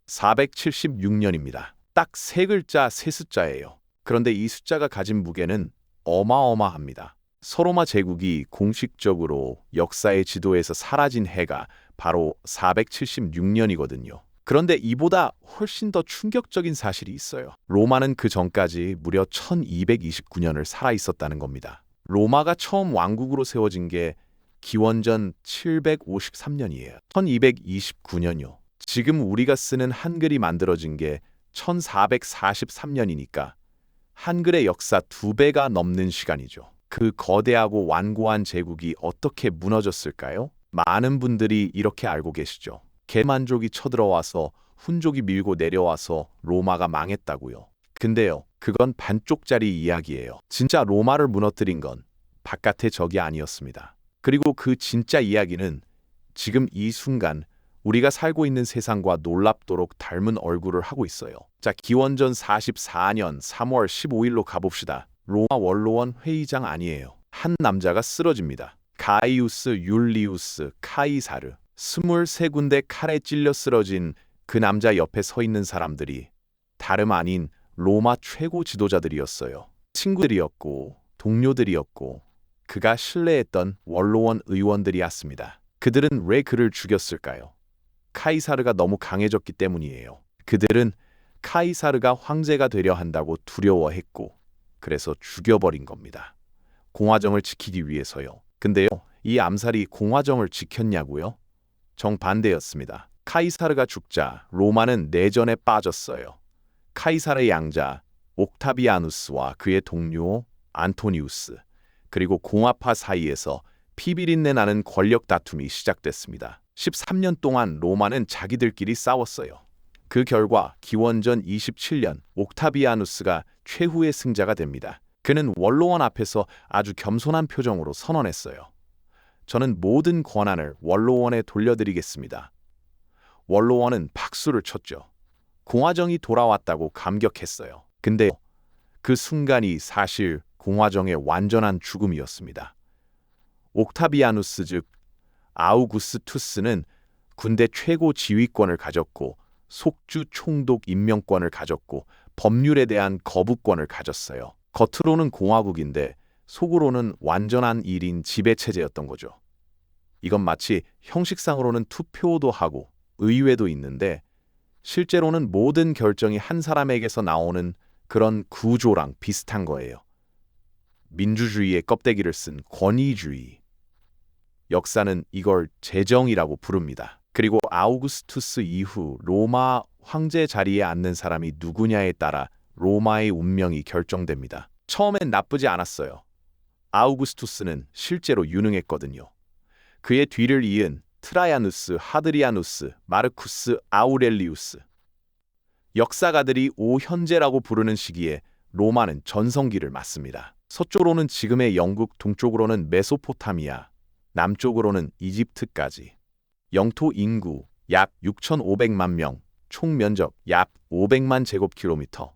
476년입니다. 딱 세 글자 세 숫자예요. 그런데 이 숫자가 가진 무게는 어마어마합니다. 서로마 제국이 공식적으로 역사의 지도에서 사라진 해가 바로 476년이거든요. 그런데 이보다 훨씬 더 충격적인 사실이 있어요. 로마는 그 전까지 무려 1229년을 살아있었다는 겁니다. 로마가 처음 왕국으로 세워진 게 기원전 753년이에요. 1229년이요. 지금 우리가 쓰는 한글이 만들어진 게 1443년이니까 한글의 역사 2배가 넘는 시간이죠. 그 거대하고 완고한 제국이 어떻게 무너졌을까요? 많은 분들이 이렇게 알고 계시죠. 게르만족이 쳐들어와서 훈족이 밀고 내려와서 로마가 망했다고요. 근데요, 그건 반쪽짜리 이야기예요. 진짜 로마를 무너뜨린 건 바깥의 적이 아니었습니다. 그리고 그 진짜 이야기는 지금 이 순간 우리가 살고 있는 세상과 놀랍도록 닮은 얼굴을 하고 있어요. 자, 기원전 44년 3월 15일로 가봅시다. 로마 원로원 회의장 아니에요. 한 남자가 쓰러집니다. 가이우스 율리우스 카이사르. 23군데 칼에 찔려 쓰러진 그 남자 옆에 서 있는 사람들이 다름 아닌 로마 최고 지도자들이었어요. 친구들이었고 동료들이었고 그가 신뢰했던 원로원 의원들이었습니다. 그들은 왜 그를 죽였을까요? 카이사르가 너무 강해졌기 때문이에요. 그들은 카이사르가 황제가 되려 한다고 두려워했고 그래서 죽여버린 겁니다. 공화정을 지키기 위해서요. 근데요, 이 암살이 공화정을 지켰냐고요? 정반대였습니다. 카이사르가 죽자 로마는 내전에 빠졌어요. 카이사르의 양자 옥타비아누스와 그의 동료 안토니우스 그리고 공화파 사이에서 피비린내 나는 권력 다툼이 시작됐습니다. 13년 동안 로마는 자기들끼리 싸웠어요. 그 결과 기원전 27년 옥타비아누스가 최후의 승자가 됩니다. 그는 원로원 앞에서 아주 겸손한 표정으로 선언했어요. 저는 모든 권한을 원로원에 돌려드리겠습니다. 원로원은 박수를 쳤죠. 공화정이 돌아왔다고 감격했어요. 근데 그 순간이 사실 공화정의 완전한 죽음이었습니다. 옥타비아누스 즉 아우구스투스는 군대 최고 지휘권을 가졌고 속주 총독 임명권을 가졌고 법률에 대한 거부권을 가졌어요. 겉으로는 공화국인데 속으로는 완전한 1인 지배체제였던 거죠. 이건 마치 형식상으로는 투표도 하고 의회도 있는데 실제로는 모든 결정이 한 사람에게서 나오는 그런 구조랑 비슷한 거예요. 민주주의의 껍데기를 쓴 권위주의. 역사는 이걸 제정이라고 부릅니다. 그리고 아우구스투스 이후 로마 황제 자리에 앉는 사람이 누구냐에 따라 로마의 운명이 결정됩니다. 처음엔 나쁘지 않았어요. 아우구스투스는 실제로 유능했거든요. 그의 뒤를 이은 트라야누스, 하드리아누스, 마르쿠스, 아우렐리우스. 역사가들이 오현제라고 부르는 시기에 로마는 전성기를 맞습니다. 서쪽으로는 지금의 영국, 동쪽으로는 메소포타미아, 남쪽으로는 이집트까지. 영토 인구 약 6,500만 명, 총 면적 약 500만 제곱킬로미터.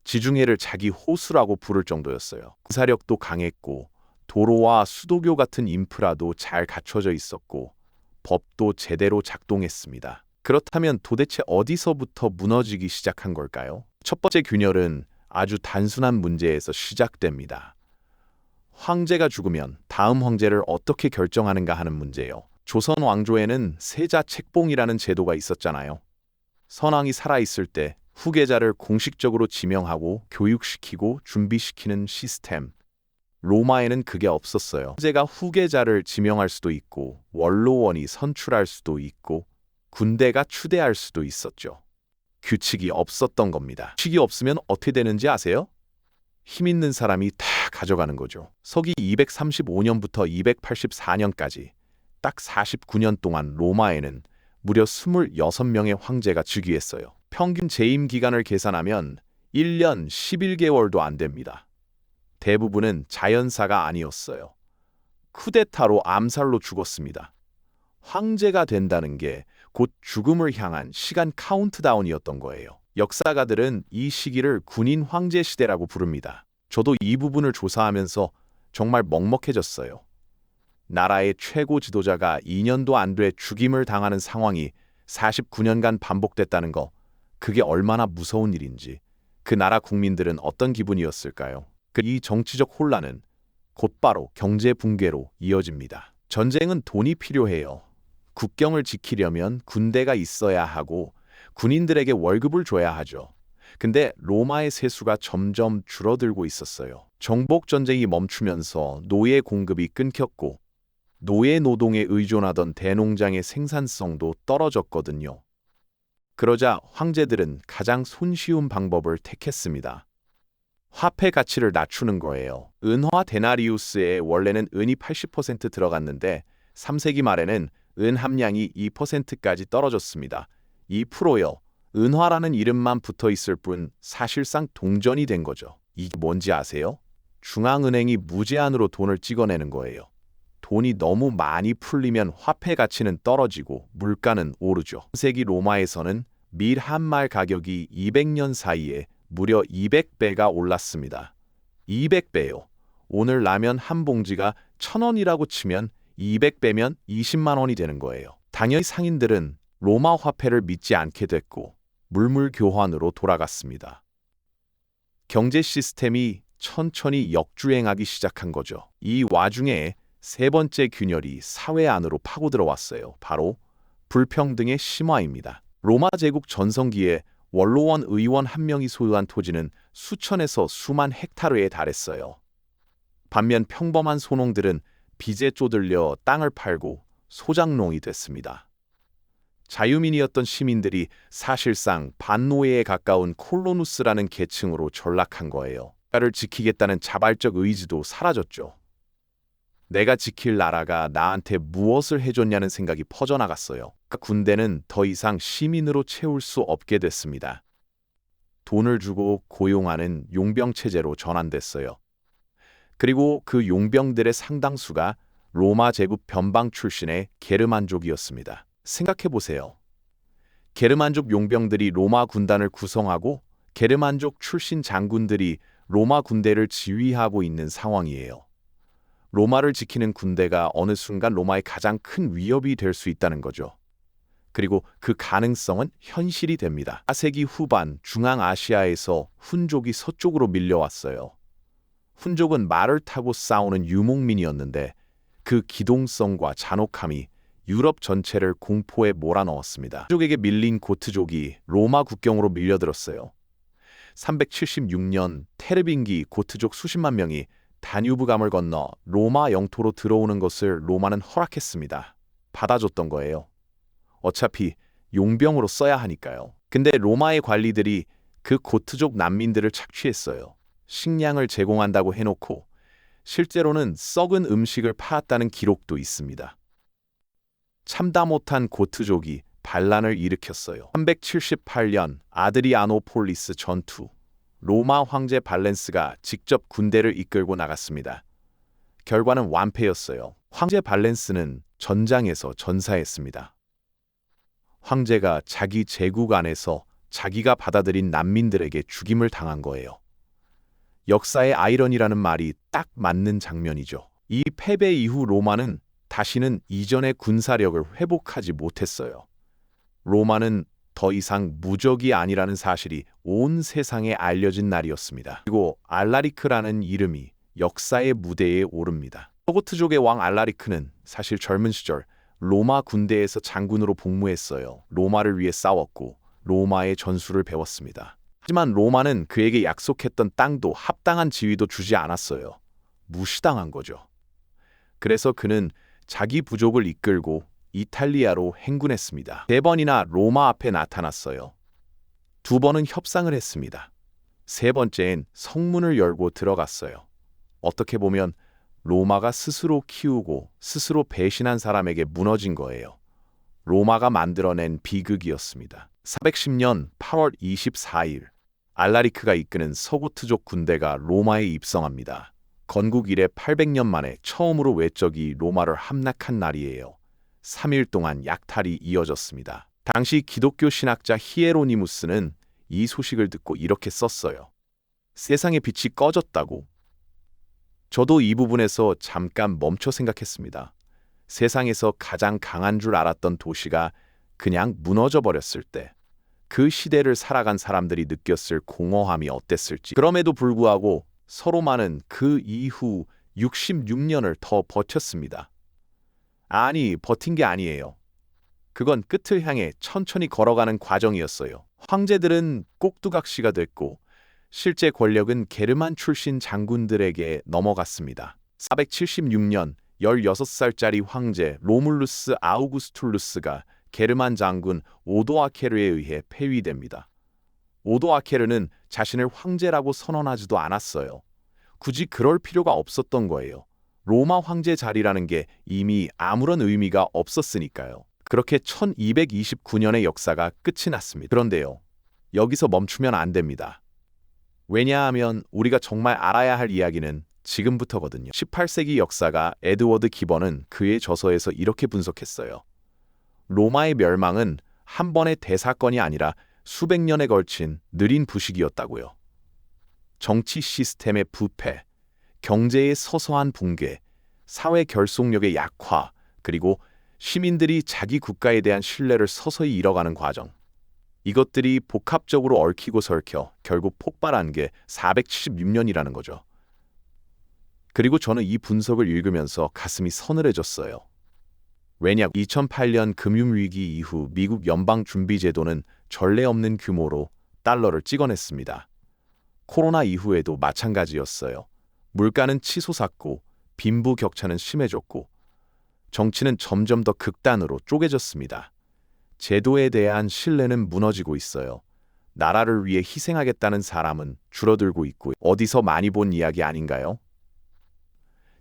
지중해를 자기 호수라고 부를 정도였어요. 군사력도 강했고 도로와 수도교 같은 인프라도 잘 갖춰져 있었고 법도 제대로 작동했습니다. 그렇다면 도대체 어디서부터 무너지기 시작한 걸까요? 첫 번째 균열은 아주 단순한 문제에서 시작됩니다. 황제가 죽으면 다음 황제를 어떻게 결정하는가 하는 문제예요. 조선 왕조에는 세자 책봉이라는 제도가 있었잖아요. 선왕이 살아있을 때 후계자를 공식적으로 지명하고 교육시키고 준비시키는 시스템. 로마에는 그게 없었어요. 황제가 후계자를 지명할 수도 있고 원로원이 선출할 수도 있고 군대가 추대할 수도 있었죠. 규칙이 없었던 겁니다. 규칙이 없으면 어떻게 되는지 아세요? 힘 있는 사람이 다 가져가는 거죠. 서기 235년부터 284년까지 딱 49년 동안 로마에는 무려 26명의 황제가 즉위했어요. 평균 재임 기간을 계산하면 1년 11개월도 안 됩니다. 대부분은 자연사가 아니었어요. 쿠데타로 암살로 죽었습니다. 황제가 된다는 게 곧 죽음을 향한 시간 카운트다운이었던 거예요. 역사가들은 이 시기를 군인 황제 시대라고 부릅니다. 저도 이 부분을 조사하면서 정말 먹먹해졌어요. 나라의 최고 지도자가 2년도 안 돼 죽임을 당하는 상황이 49년간 반복됐다는 거, 그게 얼마나 무서운 일인지, 그 나라 국민들은 어떤 기분이었을까요? 이 정치적 혼란은 곧바로 경제 붕괴로 이어집니다. 전쟁은 돈이 필요해요. 국경을 지키려면 군대가 있어야 하고 군인들에게 월급을 줘야 하죠. 근데 로마의 세수가 점점 줄어들고 있었어요. 정복 전쟁이 멈추면서 노예 공급이 끊겼고 노예 노동에 의존하던 대농장의 생산성도 떨어졌거든요. 그러자 황제들은 가장 손쉬운 방법을 택했습니다. 화폐 가치를 낮추는 거예요. 은화 데나리우스에 원래는 은이 80% 들어갔는데 3세기 말에는 은 함량이 2%까지 떨어졌습니다. 2%요. 은화라는 이름만 붙어 있을 뿐 사실상 동전이 된 거죠. 이게 뭔지 아세요? 중앙은행이 무제한으로 돈을 찍어내는 거예요. 돈이 너무 많이 풀리면 화폐 가치는 떨어지고 물가는 오르죠. 3세기 로마에서는 밀 한 말 가격이 200년 사이에 무려 200배가 올랐습니다. 200배요. 오늘 라면 한 봉지가 1,000원이라고 치면 200배면 20만 원이 되는 거예요. 당연히 상인들은 로마 화폐를 믿지 않게 됐고 물물 교환으로 돌아갔습니다. 경제 시스템이 천천히 역주행하기 시작한 거죠. 이 와중에 세 번째 균열이 사회 안으로 파고들어왔어요. 바로 불평등의 심화입니다. 로마 제국 전성기에 원로원 의원 한 명이 소유한 토지는 수천에서 수만 헥타르에 달했어요. 반면 평범한 소농들은 빚에 쪼들려 땅을 팔고 소작농이 됐습니다. 자유민이었던 시민들이 사실상 반노예에 가까운 콜로누스라는 계층으로 전락한 거예요. 나라를 지키겠다는 자발적 의지도 사라졌죠. 내가 지킬 나라가 나한테 무엇을 해줬냐는 생각이 퍼져나갔어요. 군대는 더 이상 시민으로 채울 수 없게 됐습니다. 돈을 주고 고용하는 용병 체제로 전환됐어요. 그리고 그 용병들의 상당수가 로마 제국 변방 출신의 게르만족이었습니다. 생각해보세요. 게르만족 용병들이 로마 군단을 구성하고 게르만족 출신 장군들이 로마 군대를 지휘하고 있는 상황이에요. 로마를 지키는 군대가 어느 순간 로마의 가장 큰 위협이 될 수 있다는 거죠. 그리고 그 가능성은 현실이 됩니다. 4세기 후반 중앙아시아에서 훈족이 서쪽으로 밀려왔어요. 훈족은 말을 타고 싸우는 유목민이었는데 그 기동성과 잔혹함이 유럽 전체를 공포에 몰아넣었습니다. 훈족에게 밀린 고트족이 로마 국경으로 밀려들었어요. 376년 테르빙기 고트족 수십만 명이 다뉴브강을 건너 로마 영토로 들어오는 것을 로마는 허락했습니다. 받아줬던 거예요. 어차피 용병으로 써야 하니까요. 근데 로마의 관리들이 그 고트족 난민들을 착취했어요. 식량을 제공한다고 해놓고 실제로는 썩은 음식을 팔았다는 기록도 있습니다. 참다 못한 고트족이 반란을 일으켰어요. 378년 아드리아노폴리스 전투. 로마 황제 발렌스가 직접 군대를 이끌고 나갔습니다. 결과는 완패였어요. 황제 발렌스는 전장에서 전사했습니다. 황제가 자기 제국 안에서 자기가 받아들인 난민들에게 죽임을 당한 거예요. 역사의 아이러니라는 말이 딱 맞는 장면이죠. 이 패배 이후 로마는 다시는 이전의 군사력을 회복하지 못했어요. 로마는 더 이상 무적이 아니라는 사실이 온 세상에 알려진 날이었습니다. 그리고 알라리크라는 이름이 역사의 무대에 오릅니다. 서고트족의 왕 알라리크는 사실 젊은 시절 로마 군대에서 장군으로 복무했어요. 로마를 위해 싸웠고 로마의 전술을 배웠습니다. 하지만 로마는 그에게 약속했던 땅도 합당한 지위도 주지 않았어요. 무시당한 거죠. 그래서 그는 자기 부족을 이끌고 이탈리아로 행군했습니다. 3번이나 로마 앞에 나타났어요. 2번은 협상을 했습니다. 3번째엔 성문을 열고 들어갔어요. 어떻게 보면 로마가 스스로 키우고 스스로 배신한 사람에게 무너진 거예요. 로마가 만들어낸 비극이었습니다. 410년 8월 24일 알라리크가 이끄는 서고트족 군대가 로마에 입성합니다. 건국 이래 800년 만에 처음으로 외적이 로마를 함락한 날이에요. 3일 동안 약탈이 이어졌습니다. 당시 기독교 신학자 히에로니무스는 이 소식을 듣고 이렇게 썼어요. 세상의 빛이 꺼졌다고. 저도 이 부분에서 잠깐 멈춰 생각했습니다. 세상에서 가장 강한 줄 알았던 도시가 그냥 무너져 버렸을 때 그 시대를 살아간 사람들이 느꼈을 공허함이 어땠을지. 그럼에도 불구하고 서로마는 그 이후 66년을 더 버텼습니다. 아니, 버틴 게 아니에요. 그건 끝을 향해 천천히 걸어가는 과정이었어요. 황제들은 꼭두각시가 됐고 실제 권력은 게르만 출신 장군들에게 넘어갔습니다. 476년 16살짜리 황제 로물루스 아우구스툴루스가 게르만 장군 오도아케르에 의해 폐위됩니다. 오도아케르는 자신을 황제라고 선언하지도 않았어요. 굳이 그럴 필요가 없었던 거예요. 로마 황제 자리라는 게 이미 아무런 의미가 없었으니까요. 그렇게 1229년의 역사가 끝이 났습니다. 그런데요, 여기서 멈추면 안 됩니다. 왜냐하면 우리가 정말 알아야 할 이야기는 지금부터거든요. 18세기 역사가 에드워드 기번은 그의 저서에서 이렇게 분석했어요. 로마의 멸망은 한 번의 대사건이 아니라 수백 년에 걸친 느린 부식이었다고요. 정치 시스템의 부패, 경제의 서서한 붕괴, 사회 결속력의 약화, 그리고 시민들이 자기 국가에 대한 신뢰를 서서히 잃어가는 과정. 이것들이 복합적으로 얽히고 설켜 결국 폭발한 게 476년이라는 거죠. 그리고 저는 이 분석을 읽으면서 가슴이 서늘해졌어요. 왜냐, 2008년 금융위기 이후 미국 연방준비제도는 전례 없는 규모로 달러를 찍어냈습니다. 코로나 이후에도 마찬가지였어요. 물가는 치솟았고 빈부격차는 심해졌고 정치는 점점 더 극단으로 쪼개졌습니다. 제도에 대한 신뢰는 무너지고 있어요. 나라를 위해 희생하겠다는 사람은 줄어들고 있고 어디서 많이 본 이야기 아닌가요?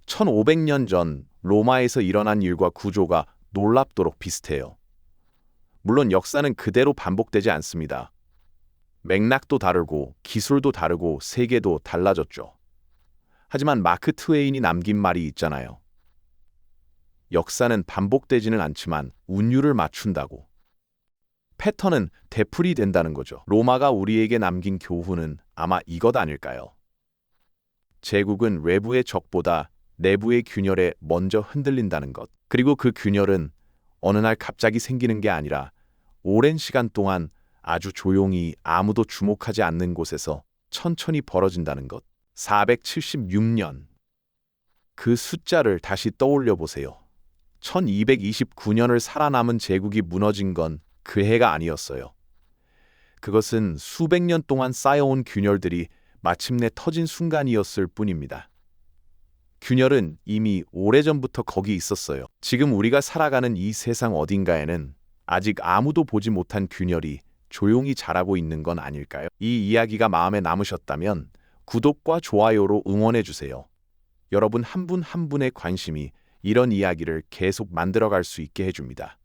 1500년 전 로마에서 일어난 일과 구조가 놀랍도록 비슷해요. 물론 역사는 그대로 반복되지 않습니다. 맥락도 다르고 기술도 다르고 세계도 달라졌죠. 하지만 마크 트웨인이 남긴 말이 있잖아요. 역사는 반복되지는 않지만 운율을 맞춘다고. 패턴은 되풀이 된다는 거죠. 로마가 우리에게 남긴 교훈은 아마 이것 아닐까요? 제국은 외부의 적보다 내부의 균열에 먼저 흔들린다는 것. 그리고 그 균열은 어느 날 갑자기 생기는 게 아니라 오랜 시간 동안 아주 조용히 아무도 주목하지 않는 곳에서 천천히 벌어진다는 것. 476년. 그 숫자를 다시 떠올려 보세요. 1229년을 살아남은 제국이 무너진 건 그 해가 아니었어요. 그것은 수백 년 동안 쌓여온 균열들이 마침내 터진 순간이었을 뿐입니다. 균열은 이미 오래전부터 거기 있었어요. 지금 우리가 살아가는 이 세상 어딘가에는 아직 아무도 보지 못한 균열이 조용히 자라고 있는 건 아닐까요? 이 이야기가 마음에 남으셨다면 구독과 좋아요로 응원해주세요. 여러분 한 분 한 분의 관심이 이런 이야기를 계속 만들어갈 수 있게 해줍니다.